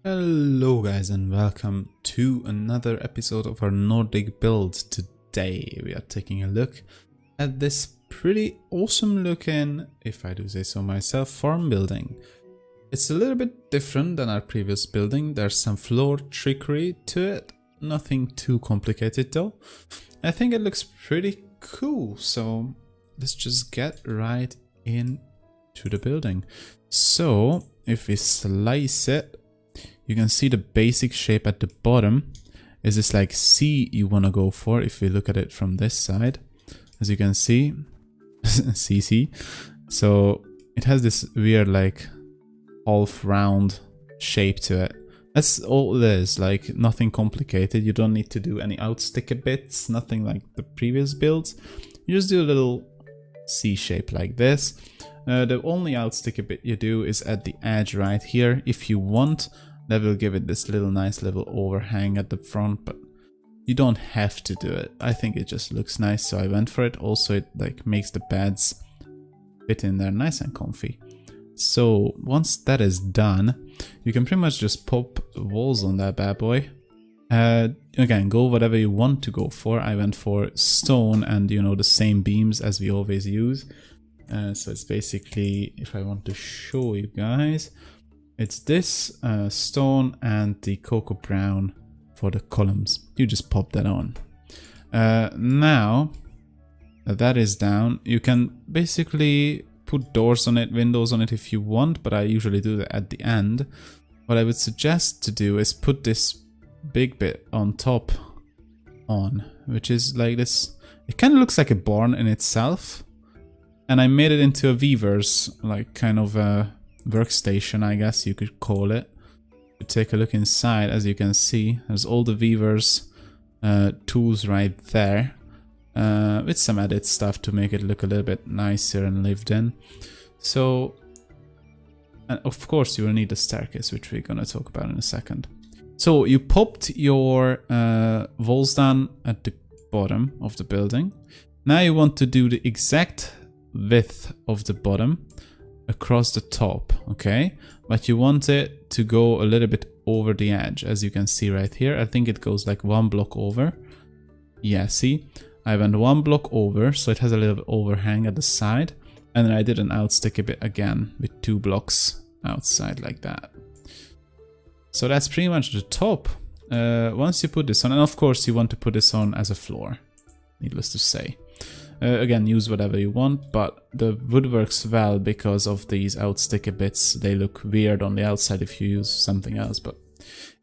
Hello guys and welcome to another episode of our Nordic build. Today we are taking a look at this pretty awesome looking, if I do say so myself, farm building. It's a little bit different than our previous building. There's some floor trickery to it, nothing too complicated though. I think it looks pretty cool, so let's just get right into the building. So if we slice it, you can see the basic shape at the bottom is this like C you want to go for if we look at it from this side. As you can see, CC. So it has this weird like half round shape to it. That's all it is, like nothing complicated. You don't need to do any outsticker bits, nothing like the previous builds. You just do a little C shape like this. The only outsticker bit you do is at the edge right here. If you want, that will give it this little nice little overhang at the front, but you don't have to do it. I think it just looks nice, so I went for it. Also, it like makes the beds fit in there nice and comfy. So once that is done, you can pretty much just pop walls on that bad boy. Again, go whatever you want to go for. I went for stone and, you know, the same beams as we always use. So it's basically, if I want to show you guys, it's this stone and the cocoa brown for the columns. You just pop that on. Now that is down, you can basically put doors on it, windows on it if you want, but I usually do that at the end. What I would suggest to do is put this big bit on top on, which is like this. It kind of looks like a barn in itself. And I made it into a weaver's, like kind of a workstation, I guess you could call it. You take a look inside, as you can see, there's all the weaver's tools right there, with some added stuff to make it look a little bit nicer and lived in. So, and of course you will need a staircase, which we're gonna talk about in a second. So you popped your walls down at the bottom of the building. Now you want to do the exact width of the bottom across the top, okay? But you want it to go a little bit over the edge, as you can see right here. I think it goes like one block over. Yeah, see? I went one block over, so it has a little overhang at the side. And then I did an outsticker bit again with 2 blocks outside like that. So that's pretty much the top. Once you put this on, and of course you want to put this on as a floor, needless to say. Again, use whatever you want, but the wood works well because of these outsticker bits. They look weird on the outside if you use something else, but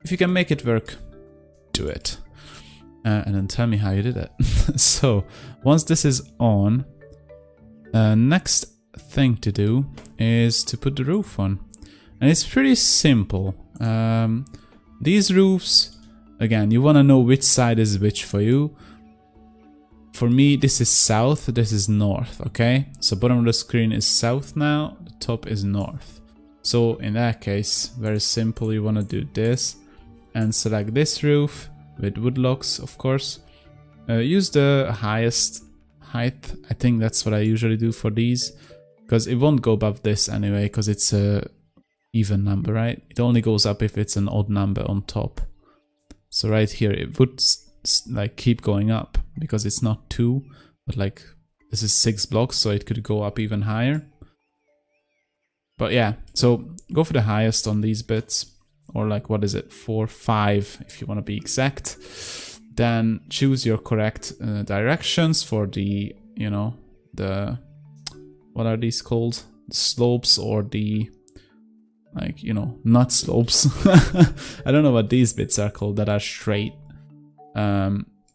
if you can make it work, do it. And then tell me how you did it. So, once this is on, next thing to do is to put the roof on. And it's pretty simple. These roofs, again, you want to know which side is which for you. For me, this is south, this is north, okay? So bottom of the screen is south now, the top is north. So in that case, very simple, you want to do this and select this roof with wood logs, of course. Use the highest height. I think that's what I usually do for these, because it won't go above this anyway, because it's a even number, right? It only goes up if it's an odd number on top. So right here, it would like keep going up because it's not 2, but like this is 6 blocks, so it could go up even higher. But yeah, so go for the highest on these bits, or like what is it, 4, 5 if you want to be exact. Then choose your correct directions for the, you know, the, what are these called, the slopes, or the, like, you know, not slopes. I don't know what these bits are called that are straight.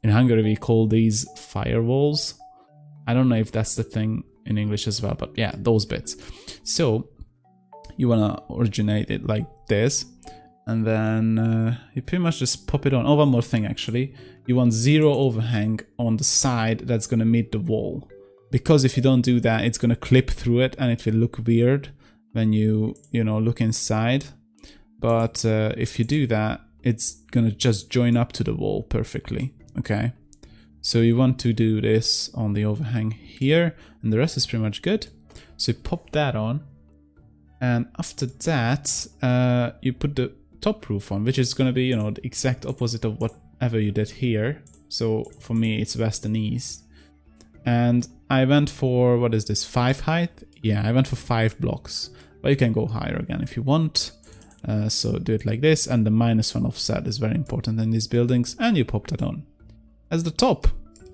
In Hungary we call these firewalls. I don't know if that's the thing in English as well, but yeah, those bits. So you want to originate it like this, and then you pretty much just pop it on. Oh, one more thing actually. You want 0 overhang on the side that's going to meet the wall. Because if you don't do that, it's going to clip through it and it will look weird when you know, look inside. But if you do that, it's gonna just join up to the wall perfectly, okay? So you want to do this on the overhang here, and the rest is pretty much good. So you pop that on, and after that, you put the top roof on, which is going to be, you know, the exact opposite of whatever you did here. So for me, it's west and east. And I went for, what is this, 5 height? Yeah, I went for 5 blocks. But you can go higher again if you want. So do it like this, and the -1 offset is very important in these buildings, and you pop that on. As the top,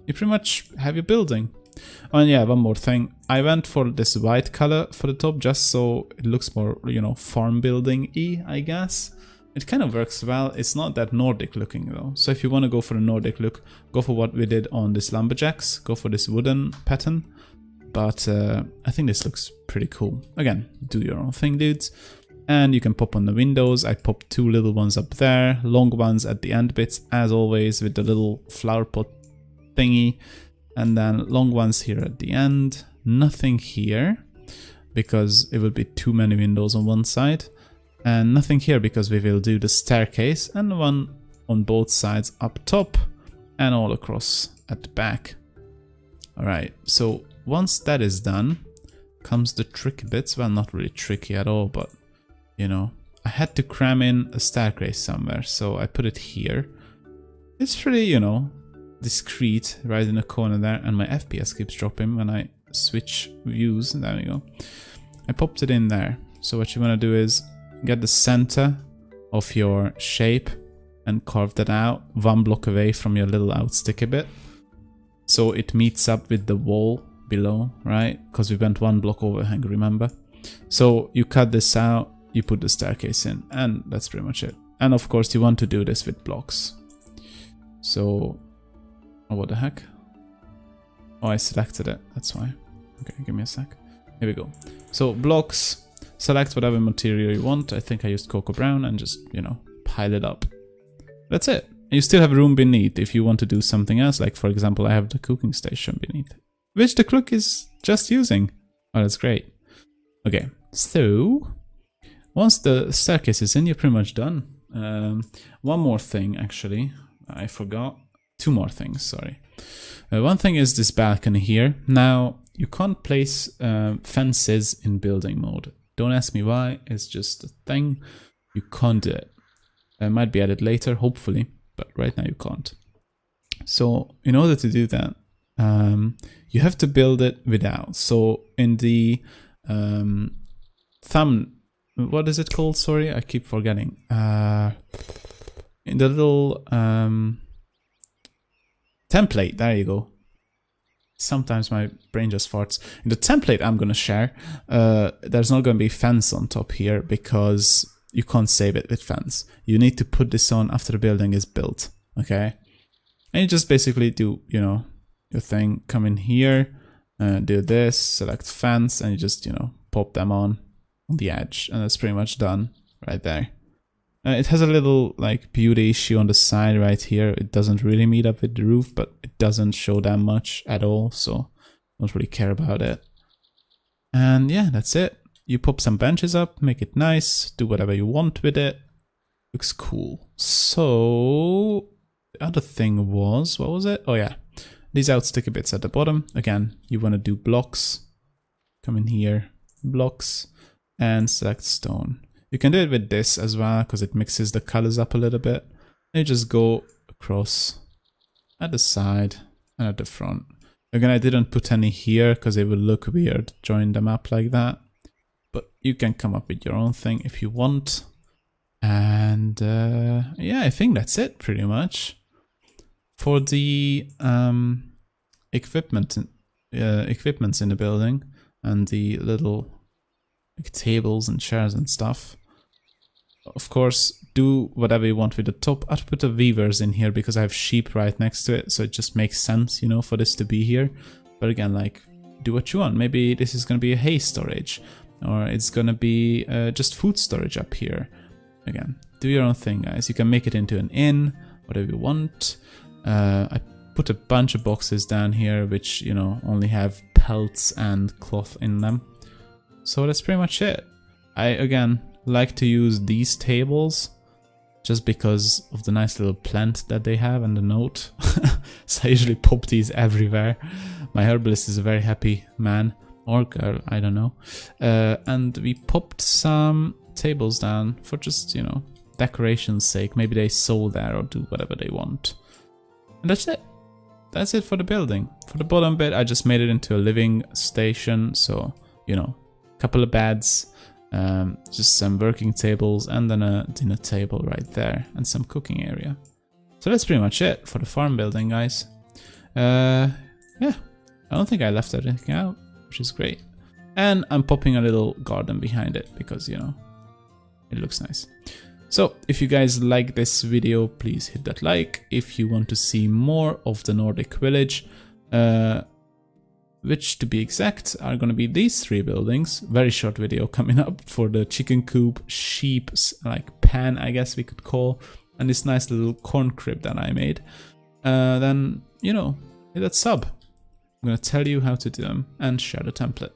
you pretty much have your building. Oh, and yeah, one more thing. I went for this white color for the top just so it looks more, you know, farm building-y, I guess. It kind of works well. It's not that Nordic looking though. So if you want to go for a Nordic look, go for what we did on this lumberjacks. Go for this wooden pattern. But I think this looks pretty cool. Again, do your own thing, dudes. And you can pop on the windows. I popped 2 little ones up there, long ones at the end bits, as always, with the little flower pot thingy. And then long ones here at the end. Nothing here, because it would be too many windows on one side. And nothing here, because we will do the staircase, and one on both sides up top, and all across at the back. Alright, so once that is done, comes the tricky bits. Well, not really tricky at all, but you know, I had to cram in a staircase somewhere, so I put it here. It's pretty, you know, discreet right in the corner there, and my FPS keeps dropping when I switch views. There we go. I popped it in there. So what you want to do is get the center of your shape and carve that out 1 block away from your little outsticky bit. So it meets up with the wall below, right? Because we went 1 block overhang, remember? So you cut this out, you put the staircase in, and that's pretty much it. And of course you want to do this with blocks. So, oh, what the heck? Oh, I selected it, that's why. Okay, give me a sec. Here we go. So blocks, select whatever material you want. I think I used cocoa brown, and just, you know, pile it up. That's it. You still have room beneath if you want to do something else. Like for example, I have the cooking station beneath, which the cook is just using. Oh, that's great. Okay, so once the staircase is in, you're pretty much done. One more thing, actually, I forgot. 2 more things, sorry. One thing is this balcony here. Now, you can't place fences in building mode. Don't ask me why, it's just a thing. You can't do it. It might be added later, hopefully, but right now you can't. So, in order to do that, you have to build it without. So, in the what is it called? Sorry, I keep forgetting. In the little template, there you go. Sometimes my brain just farts. In the template I'm gonna share, there's not gonna be fence on top here because you can't save it with fence. You need to put this on after the building is built, okay? And you just basically do, you know, your thing, come in here, do this, select fence, and you just, you know, pop them on the edge, and that's pretty much done right there. It has a little like beauty issue on the side right here. It doesn't really meet up with the roof, but it doesn't show that much at all, so don't really care about it. And yeah, that's it. You pop some benches up, make it nice, do whatever you want with it. Looks cool. So the other thing was, what was it? Oh yeah, these outsticker bits at the bottom. Again, you want to do blocks. Come in here, blocks, and select stone. You can do it with this as well, because it mixes the colors up a little bit. And you just go across at the side and at the front. Again, I didn't put any here because it would look weird, join them up like that. But you can come up with your own thing if you want. And yeah, I think that's it pretty much. For the equipments in the building and the little like tables and chairs and stuff. Of course, do whatever you want with the top. I'll put the weavers in here because I have sheep right next to it, so it just makes sense, you know, for this to be here. But again, like, do what you want. Maybe this is gonna be a hay storage, or it's gonna be just food storage up here. Again, do your own thing, guys. You can make it into an inn, whatever you want. I put a bunch of boxes down here, which, you know, only have pelts and cloth in them. So that's pretty much it. I, again, like to use these tables just because of the nice little plant that they have and the note. So I usually pop these everywhere. My herbalist is a very happy man or girl, I don't know. And we popped some tables down for just, you know, decoration's sake. Maybe they sold there or do whatever they want. And that's it. That's it for the building. For the bottom bit, I just made it into a living station. So, you know, a couple of beds, just some working tables, and then a dinner table right there, and some cooking area. So that's pretty much it for the farm building, guys. Yeah, I don't think I left anything out, which is great. And I'm popping a little garden behind it because, you know, it looks nice. So if you guys like this video, please hit that like. If you want to see more of the Nordic village, which to be exact are going to be these 3 buildings. Very short video coming up for the chicken coop, sheep's like pen, I guess we could call, and this nice little corn crib that I made. Then, you know, hit that sub. I'm going to tell you how to do them and share the template.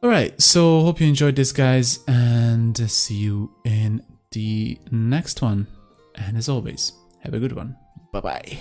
Alright, so hope you enjoyed this, guys, and see you in the next one. And as always, have a good one. Bye-bye.